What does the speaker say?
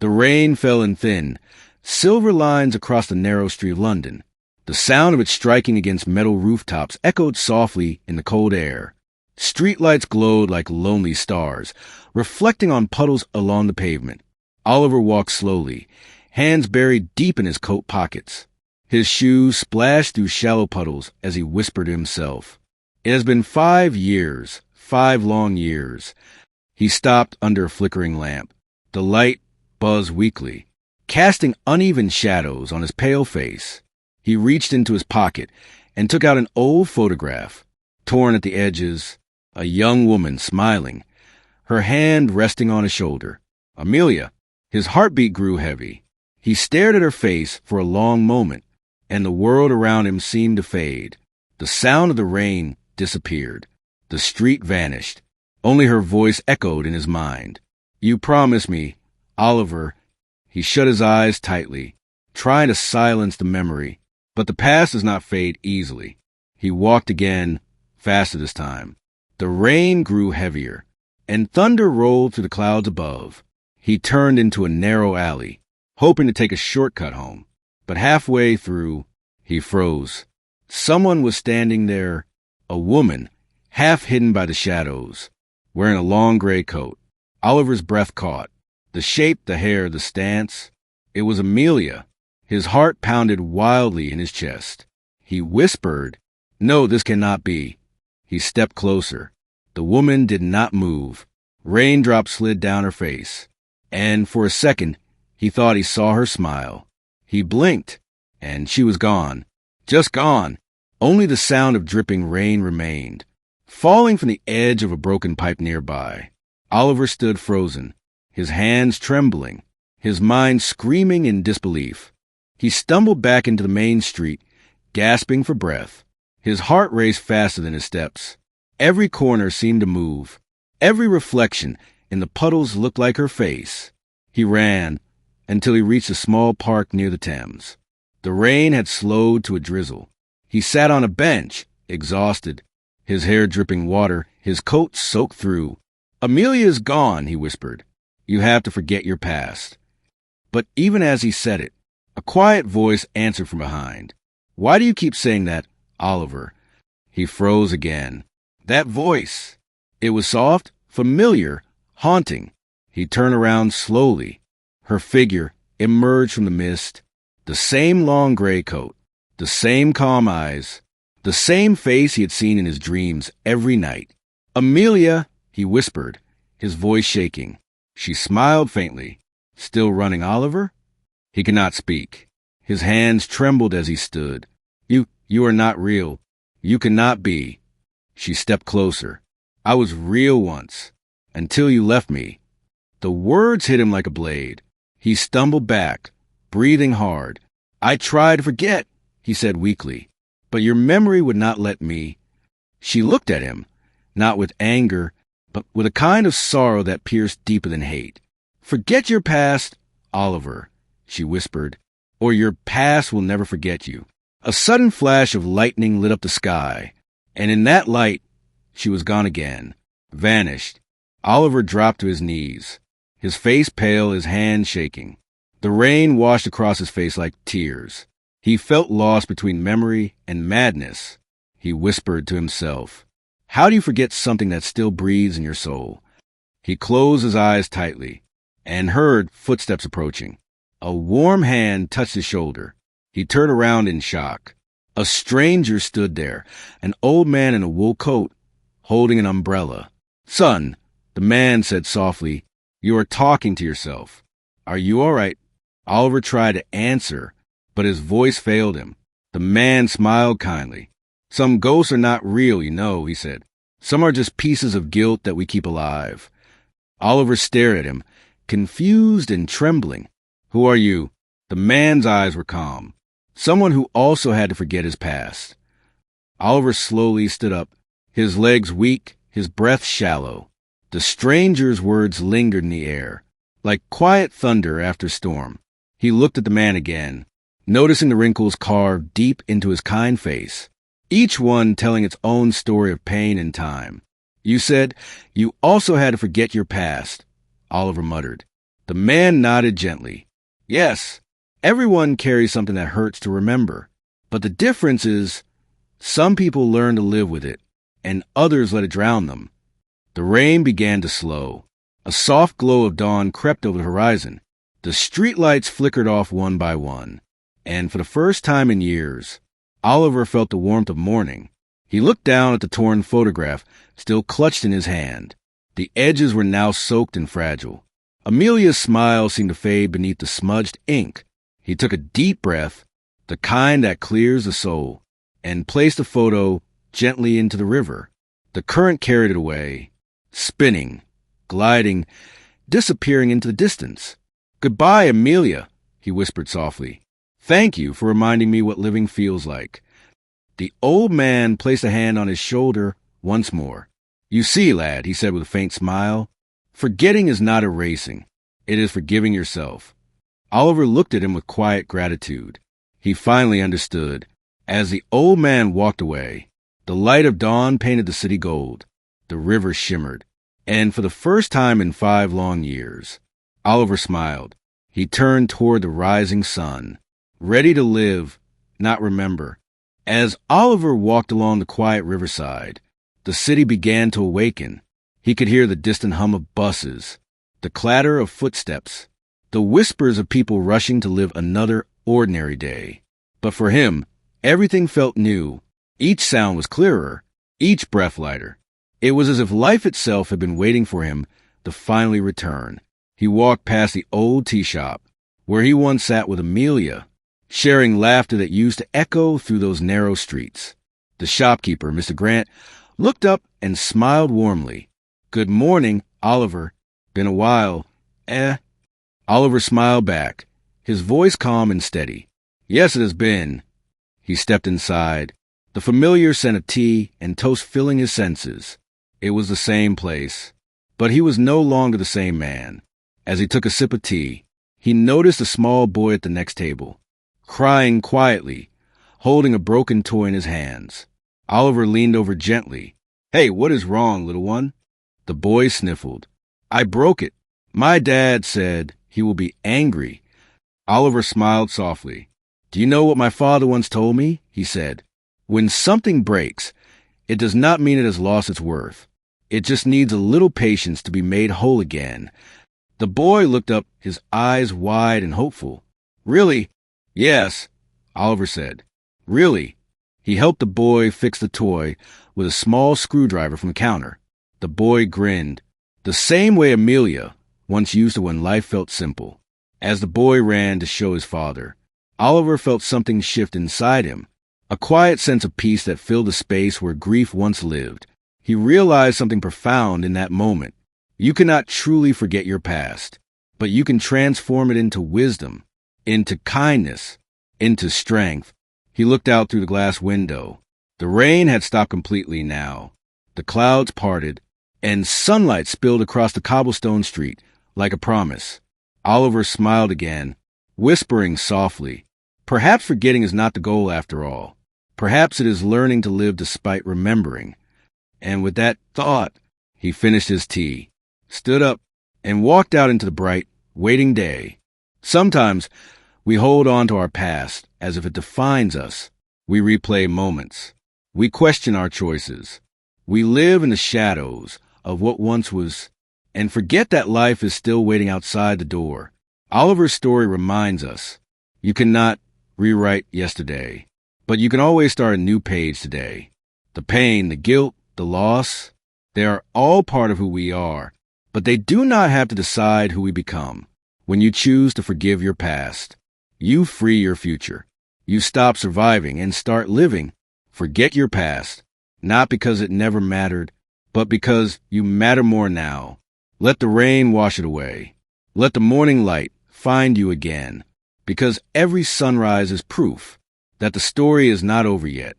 The rain fell in thin, silver lines across the narrow street of London. The sound of it striking against metal rooftops echoed softly in the cold air. Streetlights glowed like lonely stars, reflecting on puddles along the pavement. Oliver walked slowly, hands buried deep in his coat pockets. His shoes splashed through shallow puddles as he whispered to himself. It has been 5 years, 5 long years. He stopped under a flickering lamp. The light buzzed weakly, casting uneven shadows on his pale face. He reached into his pocket and took out an old photograph, torn at the edges, a young woman smiling, her hand resting on his shoulder. Amelia. His heartbeat grew heavy. He stared at her face for a long moment, and the world around him seemed to fade. The sound of the rain disappeared. The street vanished. Only her voice echoed in his mind. You promised me, Oliver. He shut his eyes tightly, trying to silence the memory. But the past does not fade easily. He walked again, faster this time. The rain grew heavier, and thunder rolled through the clouds above. He turned into a narrow alley, hoping to take a shortcut home. But halfway through, he froze. Someone was standing there, a woman, half hidden by the shadows, wearing a long gray coat. Oliver's breath caught. The shape, the hair, the stance. It was Amelia. His heart pounded wildly in his chest. He whispered, "No, this cannot be." He stepped closer. The woman did not move. Raindrops slid down her face. And for a second, he thought he saw her smile. He blinked, and she was gone. Just gone. Only the sound of dripping rain remained, falling from the edge of a broken pipe nearby. Oliver stood frozen, his hands trembling, his mind screaming in disbelief. He stumbled back into the main street, gasping for breath. His heart raced faster than his steps. Every corner seemed to move. Every reflection in the puddles looked like her face. He ran until he reached a small park near the Thames. The rain had slowed to a drizzle. He sat on a bench, exhausted, his hair dripping water, his coat soaked through. "Amelia is gone," he whispered. "You have to forget your past." But even as he said it, a quiet voice answered from behind. "Why do you keep saying that, Oliver?" He froze again. That voice! It was soft, familiar, haunting. He turned around slowly. Her figure emerged from the mist. The same long gray coat, the same calm eyes, the same face he had seen in his dreams every night. "Amelia," he whispered, his voice shaking. She smiled faintly. "Still running, Oliver?" He could not speak. His hands trembled as he stood. You are not real. You cannot be." She stepped closer. "I was real once, until you left me." The words hit him like a blade. He stumbled back, breathing hard. "I tried to forget," he said weakly, "but your memory would not let me." She looked at him, not with anger, but with a kind of sorrow that pierced deeper than hate. "Forget your past, Oliver," she whispered, "or your past will never forget you." A sudden flash of lightning lit up the sky, and in that light, she was gone again, vanished. Oliver dropped to his knees, his face pale, his hands shaking. The rain washed across his face like tears. He felt lost between memory and madness. He whispered to himself, "How do you forget something that still breathes in your soul?" He closed his eyes tightly and heard footsteps approaching. A warm hand touched his shoulder. He turned around in shock. A stranger stood there, an old man in a wool coat, holding an umbrella. "Son," the man said softly, "you are talking to yourself. Are you all right?" Oliver tried to answer, but his voice failed him. The man smiled kindly. "Some ghosts are not real, you know," he said. "Some are just pieces of guilt that we keep alive." Oliver stared at him, confused and trembling. "Who are you?" The man's eyes were calm. Someone who also had to forget his past. Oliver slowly stood up, his legs weak, his breath shallow. The stranger's words lingered in the air, like quiet thunder after storm. He looked at the man again, noticing the wrinkles carved deep into his kind face, each one telling its own story of pain and time. "You said you also had to forget your past," Oliver muttered. The man nodded gently. Yes, everyone carries something that hurts to remember. But the difference is, some people learn to live with it, and others let it drown them. The rain began to slow. A soft glow of dawn crept over the horizon. The streetlights flickered off one by one. And for the first time in years, Oliver felt the warmth of morning. He looked down at the torn photograph, still clutched in his hand. The edges were now soaked and fragile. Amelia's smile seemed to fade beneath the smudged ink. He took a deep breath, the kind that clears the soul, and placed the photo gently into the river. The current carried it away, spinning, gliding, disappearing into the distance. Goodbye, Amelia, he whispered softly. Thank you for reminding me what living feels like. The old man placed a hand on his shoulder once more. You see, lad, he said with a faint smile, forgetting is not erasing. It is forgiving yourself. Oliver looked at him with quiet gratitude. He finally understood. As the old man walked away, the light of dawn painted the city gold. The river shimmered. And for the first time in 5 long years, Oliver smiled. He turned toward the rising sun, ready to live, not remember. As Oliver walked along the quiet riverside, the city began to awaken. He could hear the distant hum of buses, the clatter of footsteps, the whispers of people rushing to live another ordinary day. But for him, everything felt new. Each sound was clearer, each breath lighter. It was as if life itself had been waiting for him to finally return. He walked past the old tea shop, where he once sat with Amelia, sharing laughter that used to echo through those narrow streets. The shopkeeper, Mr. Grant, looked up and smiled warmly. Good morning, Oliver. Been a while. Oliver smiled back, his voice calm and steady. Yes, it has been. He stepped inside, the familiar scent of tea and toast filling his senses. It was the same place, but he was no longer the same man. As he took a sip of tea, he noticed a small boy at the next table, crying quietly, holding a broken toy in his hands. Oliver leaned over gently. Hey, what is wrong, little one? The boy sniffled. I broke it. My dad said he will be angry. Oliver smiled softly. Do you know what my father once told me? He said. When something breaks, it does not mean it has lost its worth. It just needs a little patience to be made whole again. The boy looked up, his eyes wide and hopeful. Really? Yes, Oliver said. Really? He helped the boy fix the toy with a small screwdriver from the counter. The boy grinned, the same way Amelia once used to when life felt simple. As the boy ran to show his father, Oliver felt something shift inside him, a quiet sense of peace that filled the space where grief once lived. He realized something profound in that moment. You cannot truly forget your past, but you can transform it into wisdom, into kindness, into strength. He looked out through the glass window. The rain had stopped completely now. The clouds parted, and sunlight spilled across the cobblestone street like a promise. Oliver smiled again, whispering softly, perhaps forgetting is not the goal after all. Perhaps it is learning to live despite remembering. And with that thought, he finished his tea, stood up, and walked out into the bright, waiting day. Sometimes we hold on to our past as if it defines us. We replay moments. We question our choices. We live in the shadows of what once was and forget that life is still waiting outside the door. Oliver's story reminds us, you cannot rewrite yesterday, but you can always start a new page today. The pain, the guilt, the loss, they are all part of who we are, but they do not have to decide who we become. When you choose to forgive your past, you free your future. You stop surviving and start living. Forget your past, not because it never mattered, but because you matter more now. Let the rain wash it away. Let the morning light find you again, because every sunrise is proof that the story is not over yet.